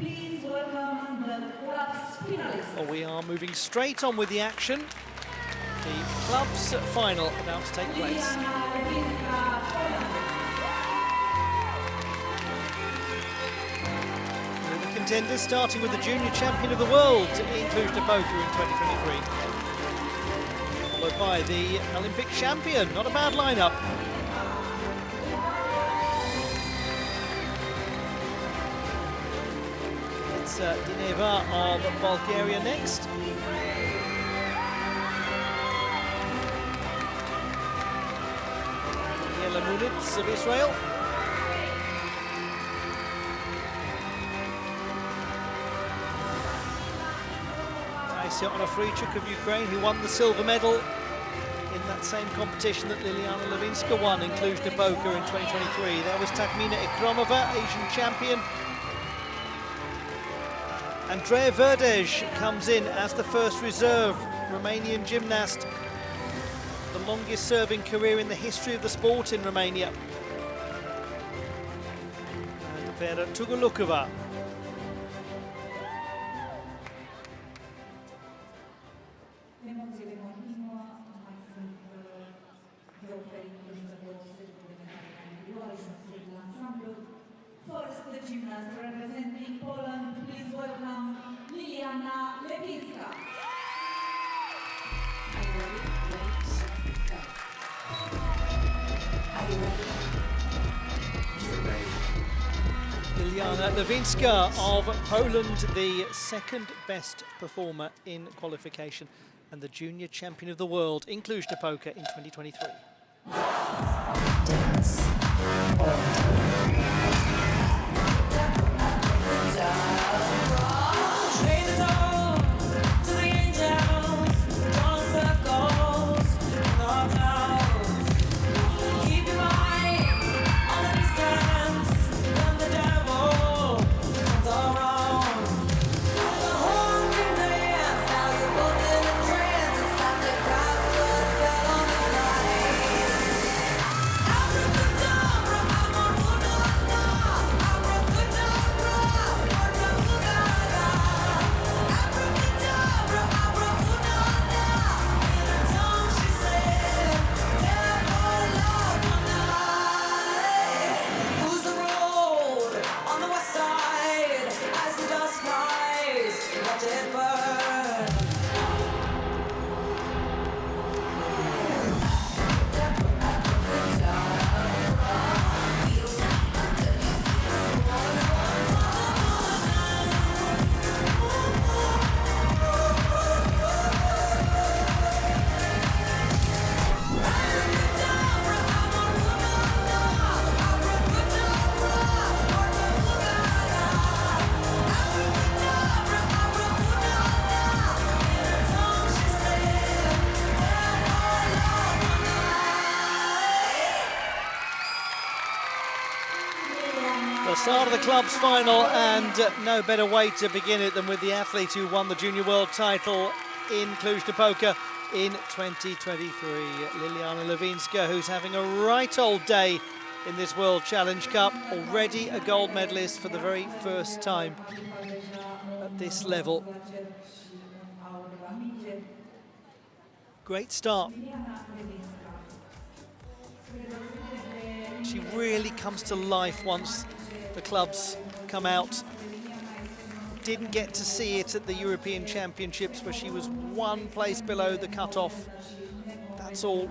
Please welcome the club's finalists. Well, we are moving straight on with the action. The club's final about to take place. The contenders starting with the junior champion of the world in Cluj-Napocag in 2023. Followed by the Olympic champion. Not a bad lineup. It's Dineva of Bulgaria next. Varfolomeev of Israel. On a free trick of Ukraine, who won the silver medal in that same competition that Liliana Levinska won in Cluj-Napocag in 2023. That was Takmina Ikromova, Asian champion. Andreea Verdej comes in as the first reserve Romanian gymnast. The longest serving career in the history of the sport in Romania. And Vera Tugulukova. First, the gymnast representing Poland, please welcome Marianna. Marianna Levinska of Poland, the second best performer in qualification and the junior champion of the world in Cluj-Napocag in 2023. The start of the club's final, and no better way to begin it than with the athlete who won the junior world title in Cluj-Napocag in 2023, Liliana Levinska, who's having a right old day in this World Challenge Cup, already a gold medalist for the very first time at this level. Great start. She really comes to life once the clubs come out. Didn't get to see it at the European Championships, where she was one place below the cut-off. That's all.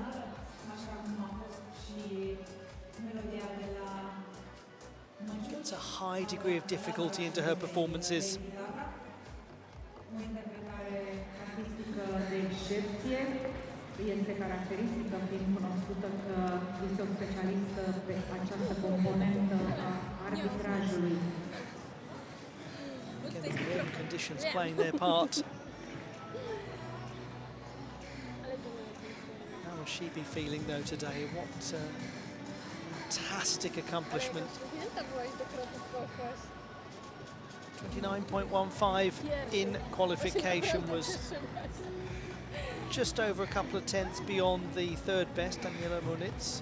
Gets a high degree of difficulty into her performances. Este caracteristică fiind cunoscută că este o specialistă pe această componentă a arbitrajului. Again, the warm conditions playing their part. How will she be feeling though today? What fantastic accomplishment. 29.15 in qualification was just over a couple of tenths beyond the third best, Daniela Muniz.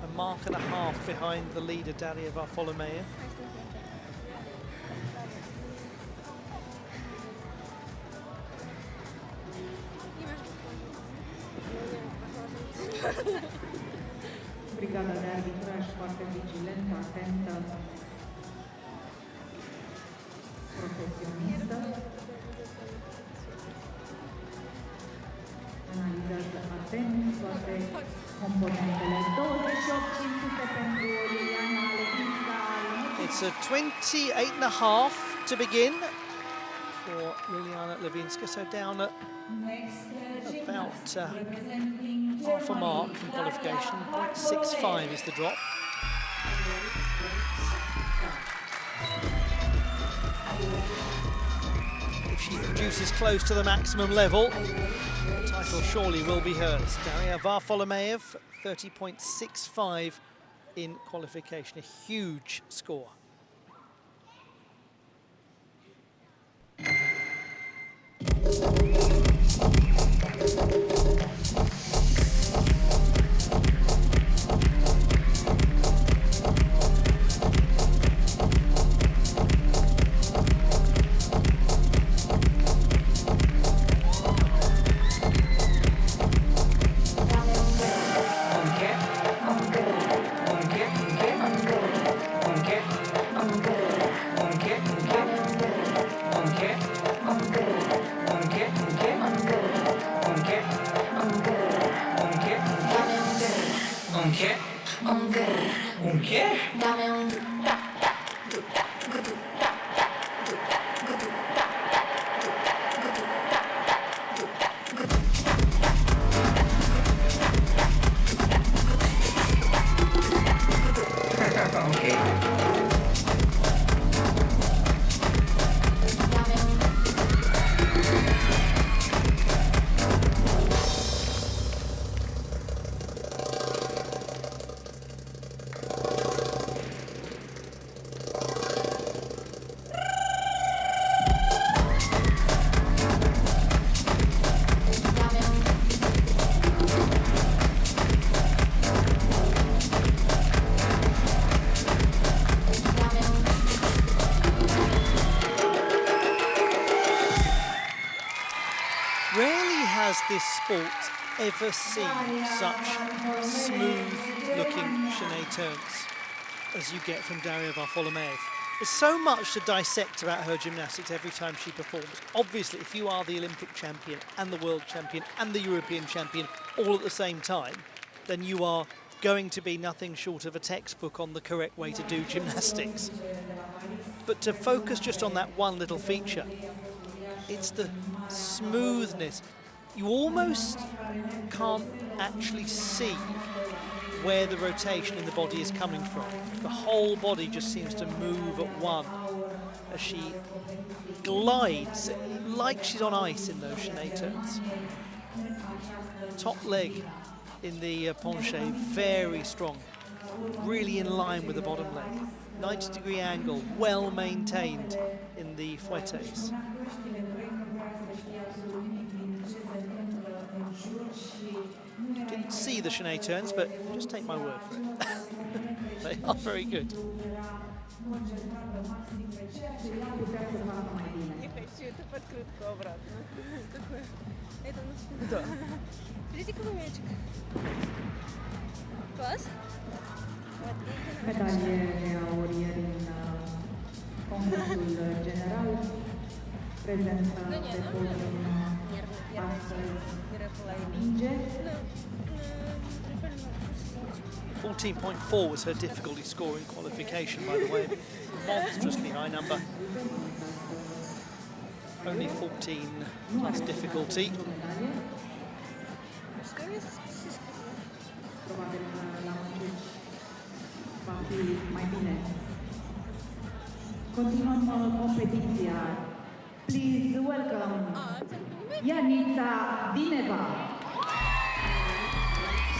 A mark and a half behind the leader, Varfolomeev. Brigada de arbitraj foarte vigilentă, atentă, profesionistă. Analizează atent toate componentele. 28.500 pentru Marianna Levinska. It's a 28.5 to begin for Marianna Levinska, so down at about half a mark from qualification. 0.65 is the drop. If she produces close to the maximum level, the title surely will be hers. Daria Varfolomeev, 30.65 in qualification, a huge score. This sport ever seen such smooth-looking chaîné turns as you get from Daria Varfolomeev. There's so much to dissect about her gymnastics every time she performs. Obviously, if you are the Olympic champion and the world champion and the European champion all at the same time, then you are going to be nothing short of a textbook on the correct way to do gymnastics. But to focus just on that one little feature, it's the smoothness. You almost can't actually see where the rotation in the body is coming from. The whole body just seems to move at one as she glides like she's on ice in those chaîné turns. Top leg in the penché, very strong, really in line with the bottom leg. 90-degree angle, well maintained in the fouettes. Didn't see the chaîné turns, but just take my word for it. They are very good. Medalie de aurier în concursul general, prezentă pe podium astăzi Minge. 14.4 was her difficulty score in qualification, by the way. Monstrously high number. Only 14 plus difficulty. Probabil că la măciuci va fi mai bine. Continuăm competiția. Please welcome Janica Dineva.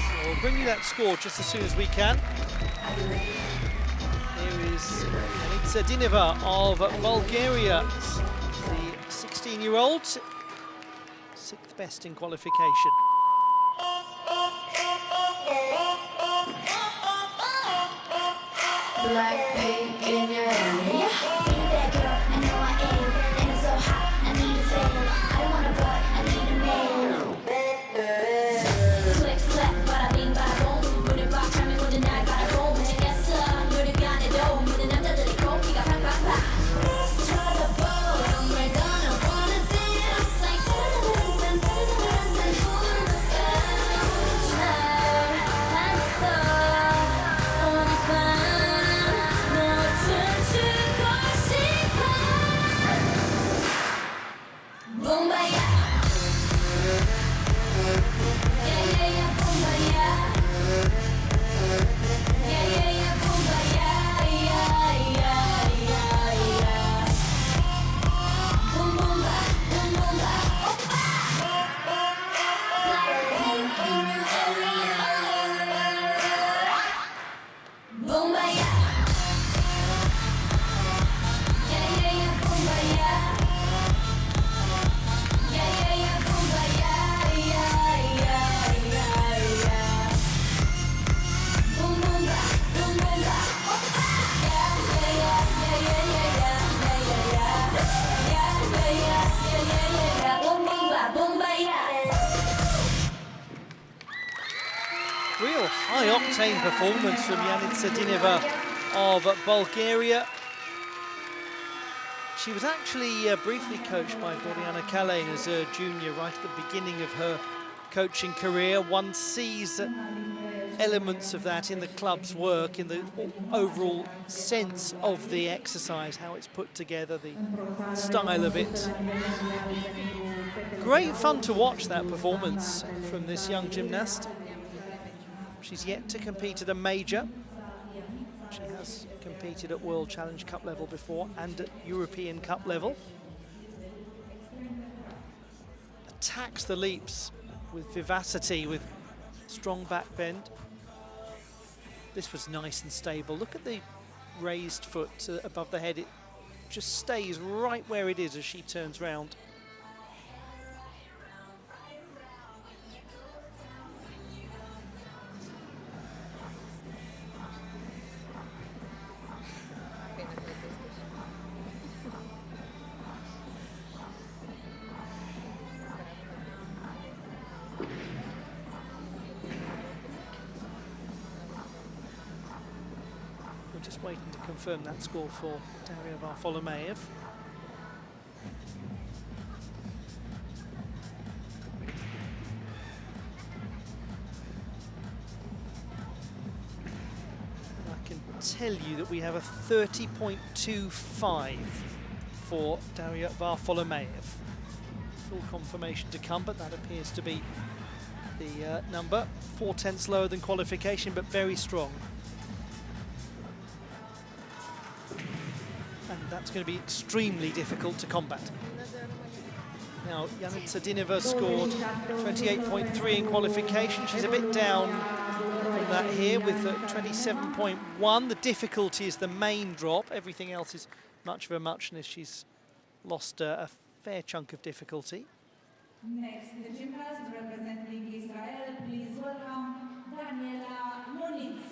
So we'll bring you that score just as soon as we can. Here is Janica Dineva of Bulgaria, the 16-year-old, 6th best in qualification. Black paint in your hair. Yeah, be that girl. I know I am, and it's so hot. I need a fan. I don't want a butt. I need a man. Click clap, but I need high-octane performance from Janitsa of Bulgaria. She was actually briefly coached by Marianna as a junior right at the beginning of her coaching career. One sees elements of that in the club's work, in the overall sense of the exercise, how it's put together, the style of it. Great fun to watch that performance from this young gymnast. She's yet to compete at a major. She has competed at World Challenge Cup level before and at European Cup level. Attacks the leaps with vivacity, with strong back bend. This was nice and stable. Look at the raised foot above the head. It just stays right where it is as she turns round. Just waiting to confirm that score for Varfolomeev. I can tell you that we have a 30.25 for Varfolomeev. Full confirmation to come, but that appears to be the number. 4/10 lower than qualification, but very strong. And that's going to be extremely difficult to combat. Now, Janitsa scored 28.3 in qualification. She's a bit down from that here with 27.1. The difficulty is the main drop. Everything else is much of a muchness. She's lost a fair chunk of difficulty. Next, the gymnast representing Israel, please welcome Daniela Muniz.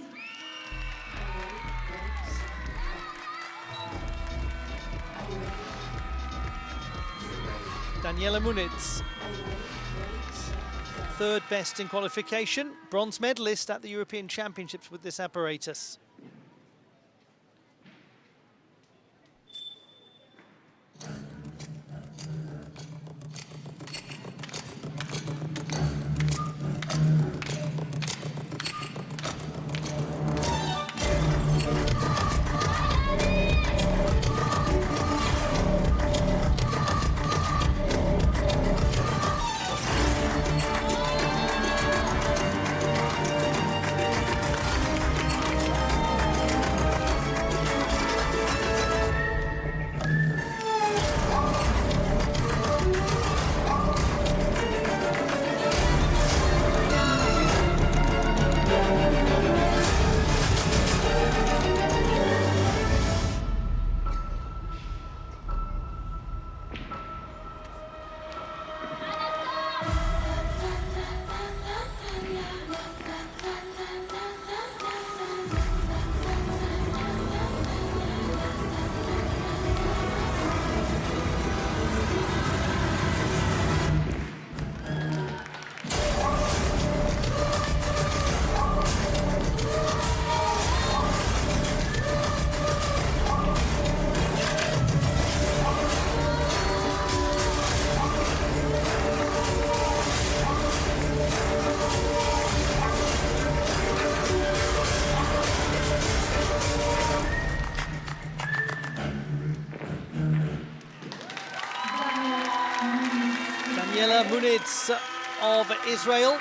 Daniela Muniz, third best in qualification, bronze medalist at the European Championships with this apparatus. Daniela Muniz of Israel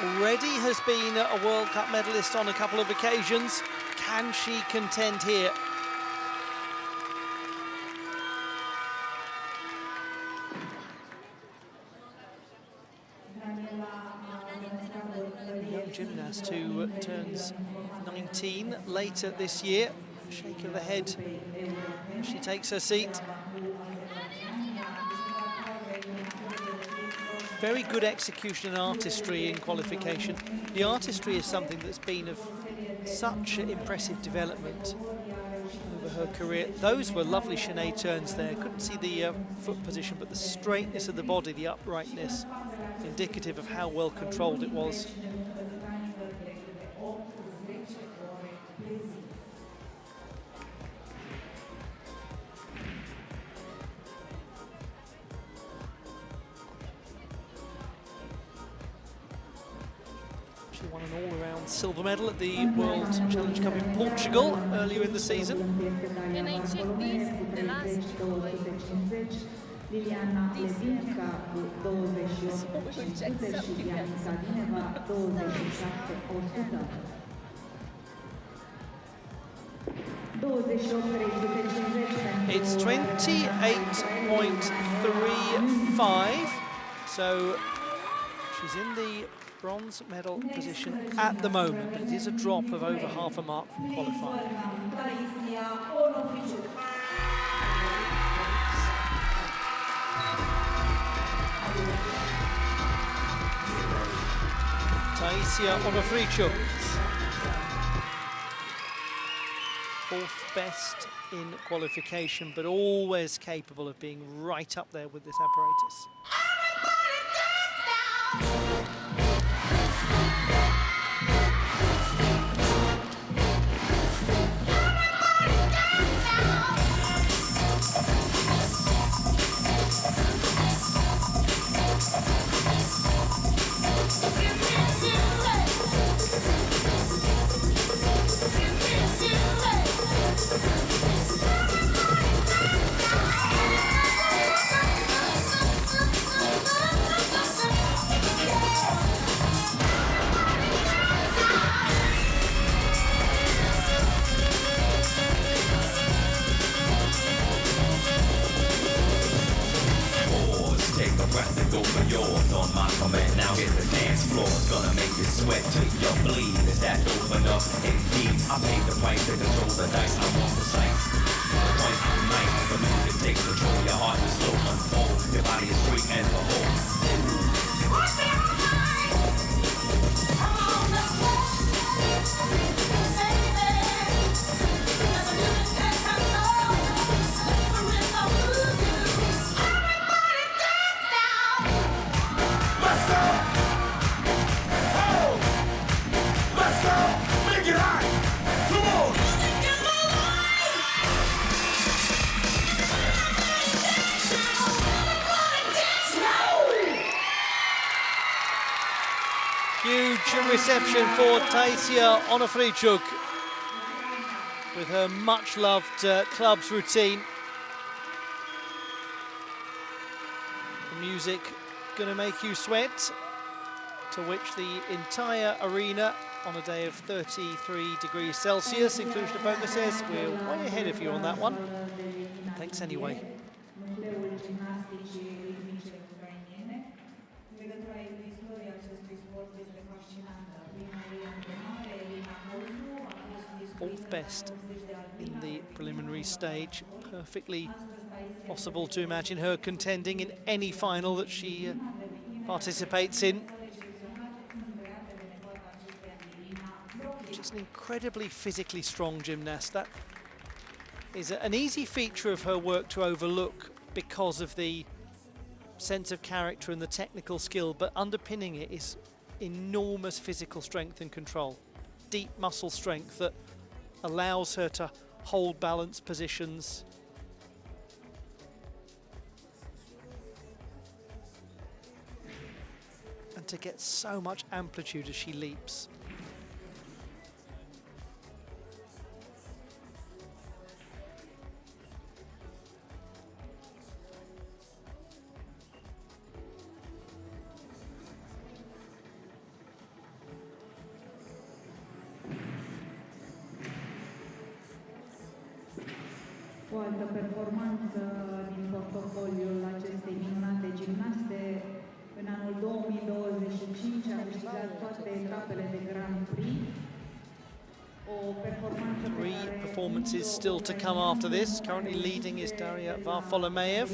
already has been a World Cup medalist on a couple of occasions. Can she contend here? Young gymnast who turns 19 later this year. Shake of the head as she takes her seat. Very good execution and artistry in qualification. The artistry is something that's been of such impressive development over her career. Those were lovely chaîné turns there. Couldn't see the foot position, but the straightness of the body, the uprightness, indicative of how well controlled it was. She won an all-around silver medal at the World Challenge Cup in Portugal earlier in the season. Can I check this? The last Liliana Levinska cu 28,500 și Bianca Dineva 27,100. 28,350. It's 28.35, so she's in the bronze medal position at the moment, but it is a drop of over half a mark from qualifying. Taisia Onofrichuk, fourth best in qualification, but always capable of being right up there with this apparatus. Reception for Taisia Onofrichuk with her much-loved clubs routine. The music gonna make you sweat, to which the entire arena on a day of 33 degrees Celsius in Cluj-Napocag says, we're way ahead of you on that one. Thanks anyway. Fourth best in the preliminary stage. Perfectly possible to imagine her contending in any final that she participates in. She's an incredibly physically strong gymnast. That is an easy feature of her work to overlook because of the sense of character and the technical skill, but underpinning it is enormous physical strength and control. Deep muscle strength that allows her to hold balance positions. And to get so much amplitude as she leaps. O altă performanță din portofoliul acestei minunate gimnaste, în anul 2025 a câștigat toate etapele de Grand Prix. Three performances still to come after this. Currently leading is Varfolomeev.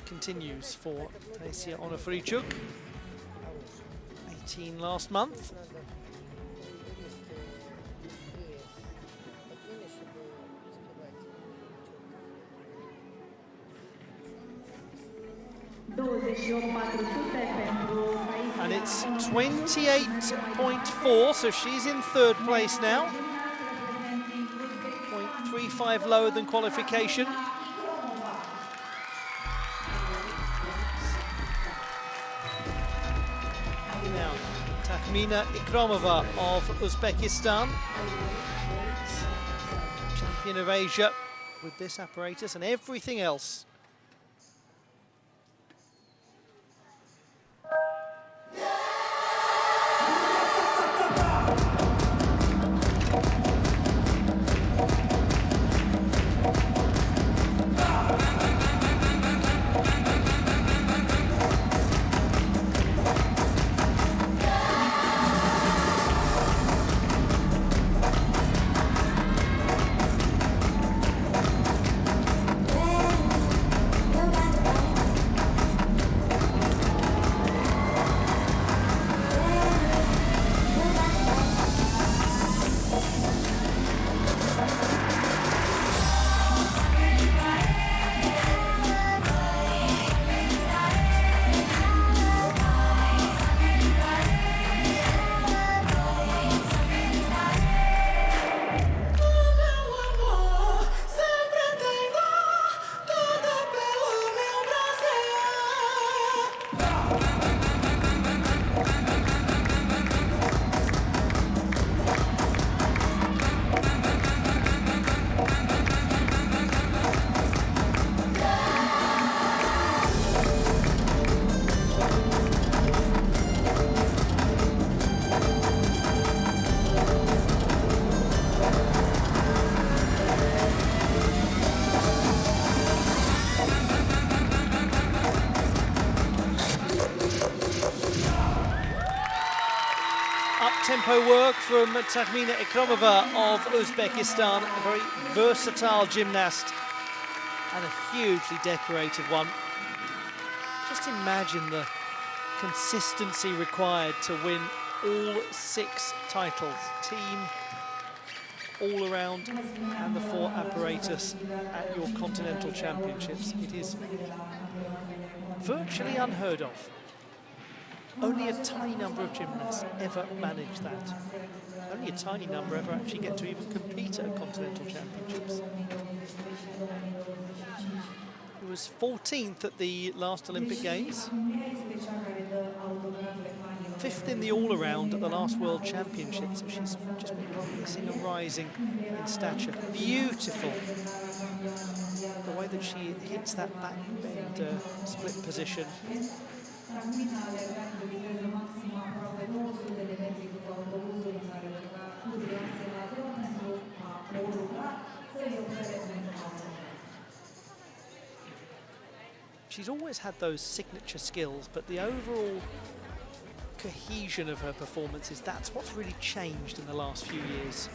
Continues for Taisia Onofrichuk, 18 last month. And it's 28.4, so she's in third place now. 0.5 lower than qualification. Now, Takhmina Ikromova of Uzbekistan, champion of Asia with this apparatus and everything else. Tempo work from Takhmina Ikromova of Uzbekistan, a very versatile gymnast and a hugely decorated one. Just imagine the consistency required to win all 6 titles, team, all around and the 4 apparatus at your continental championships. It is virtually unheard of. Only a tiny number of gymnasts ever manage that. Only a tiny number ever actually get to even compete at continental championships. It was 14th at the last Olympic Games. 5th in the all-around at the last World Championships. So she's just been rising and rising in stature. Beautiful. The way that she hits that back bend split position. She's always had those signature skills, but the overall cohesion of her performances, that's what's really changed in the last few years.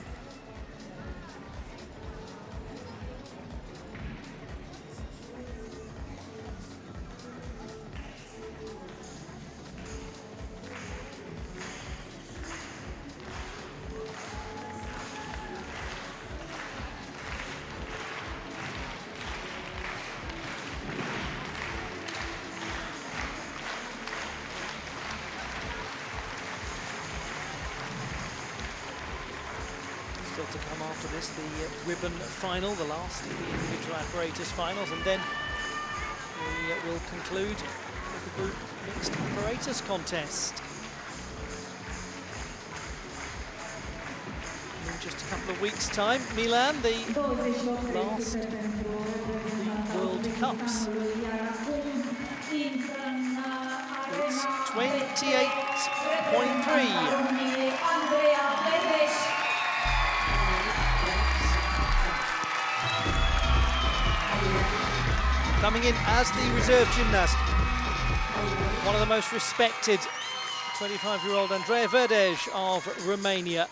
To come after this, the ribbon final, the last of the individual apparatus finals, and then we will conclude with the group mixed apparatus contest. In just a couple of weeks' time, Milan, the last of the World Cups. It's 28.3. Coming in as the reserve gymnast, one of the most respected 25-year-old Andreea Verdej of Romania.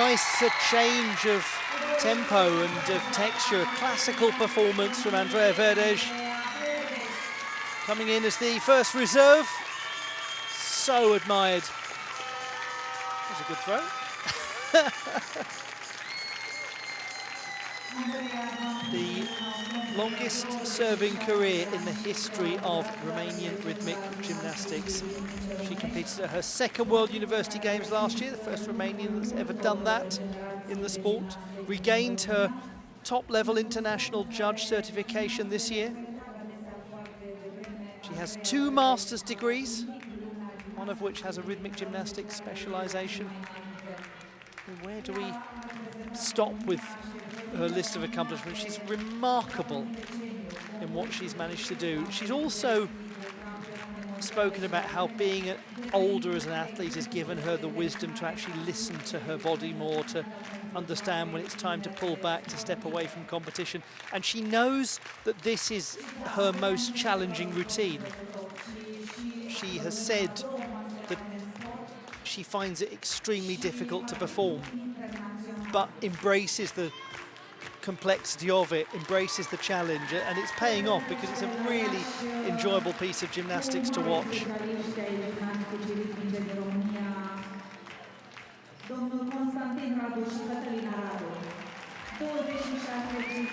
nice change of tempo and of texture. Classical performance from Andrea Verdej. Coming in as the first reserve. So admired. That was a good throw. The longest serving career in the history of Romanian rhythmic gymnastics. She competed at her second World University Games last year, the first Romanian that's ever done that in the sport. Regained her top-level international judge certification this year. She has 2 master's degrees, one of which has a rhythmic gymnastics specialisation. Where do we stop with her list of accomplishments? She's remarkable in what she's managed to do. She's also spoken about how being older as an athlete has given her the wisdom to actually listen to her body more, to understand when it's time to pull back, to step away from competition. And she knows that this is her most challenging routine. She has said that she finds it extremely difficult to perform, but embraces the complexity of it, embraces the challenge, and it's paying off because it's a really enjoyable piece of gymnastics to watch.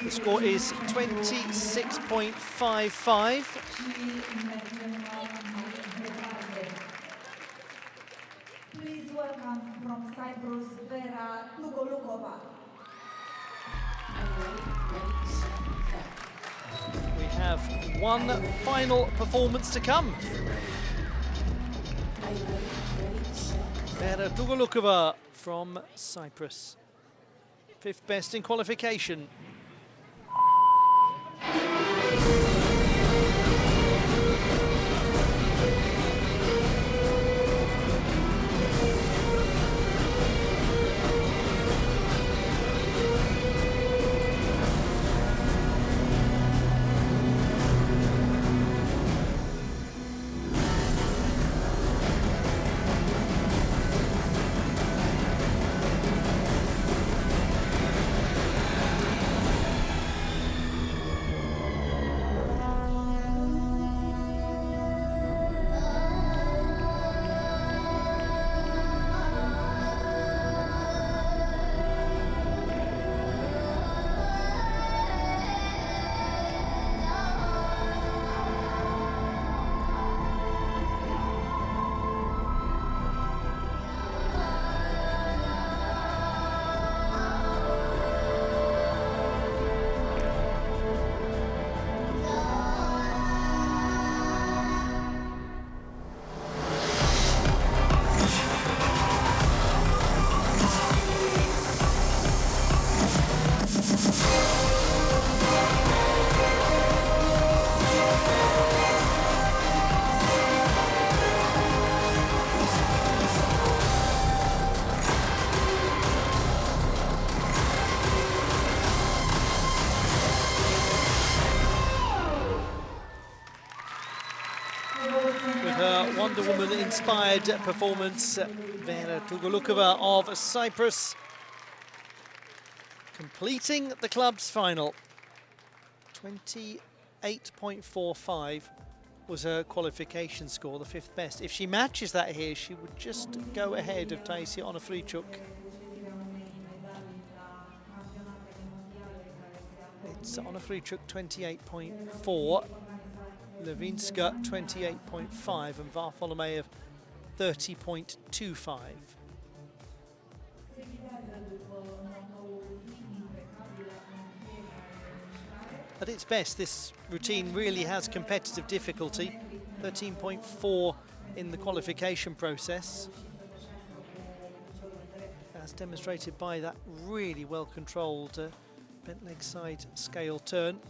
The score is 26.55. Please welcome from Cyprus, Vera Tugolukova. We have one final performance to come. Vera Tugolukova from Cyprus. 5th best in qualification. Wonder Woman-inspired performance, Vera Tugolukova of Cyprus completing the club's final. 28.45 was her qualification score, the 5th best. If she matches that here, she would just go ahead of Taisia Onofrichuk. It's Onofrichuk 28.4. Levinska 28.5 and Varfolomeev 30.25. At its best, this routine really has competitive difficulty. 13.4 in the qualification process, as demonstrated by that really well-controlled bent leg side scale turn.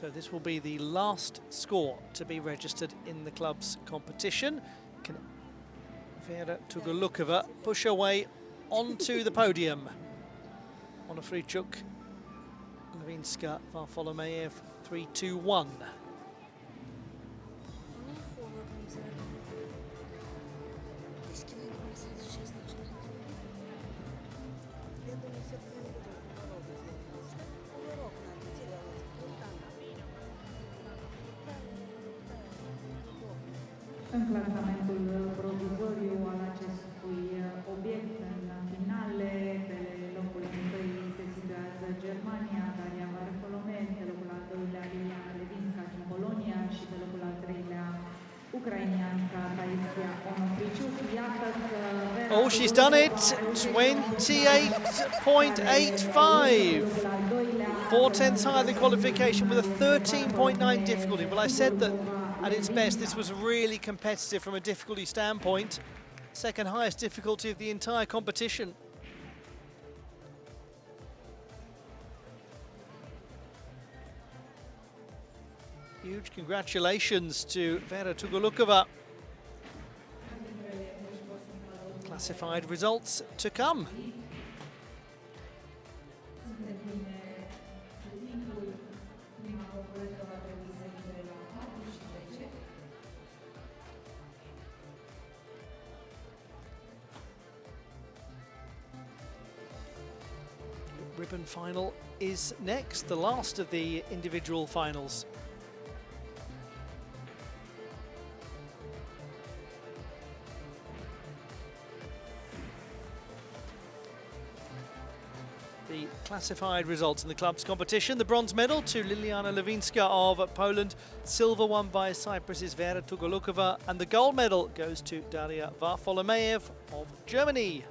So this will be the last score to be registered in the club's competition. Can Vera Tugolukova push her way onto the podium. On a free chuk, Levinska, Varfolomeev, 3-2-1. În clasamentul provizoriu al acestui obiect în finale, pe locul întâi se situează Germania, Daria Varfolomeev, pe locul al doilea Marianna din Polonia și pe locul al treilea ucraineanca Taisia Onopriciuc. Iată că Oh, she's done it! 28.85. 4/10 higher than qualification with a 13.9 difficulty. Well, I said that at its best, this was really competitive from a difficulty standpoint. Second highest difficulty of the entire competition. Huge congratulations to Vera Tugolukova. Classified results to come. Ribbon final is next, the last of the individual finals. The classified results in the club's competition: the bronze medal to Liliana Levinska of Poland, silver won by Cyprus's Vera Tugolukova, and the gold medal goes to Daria Varfolomeev of Germany.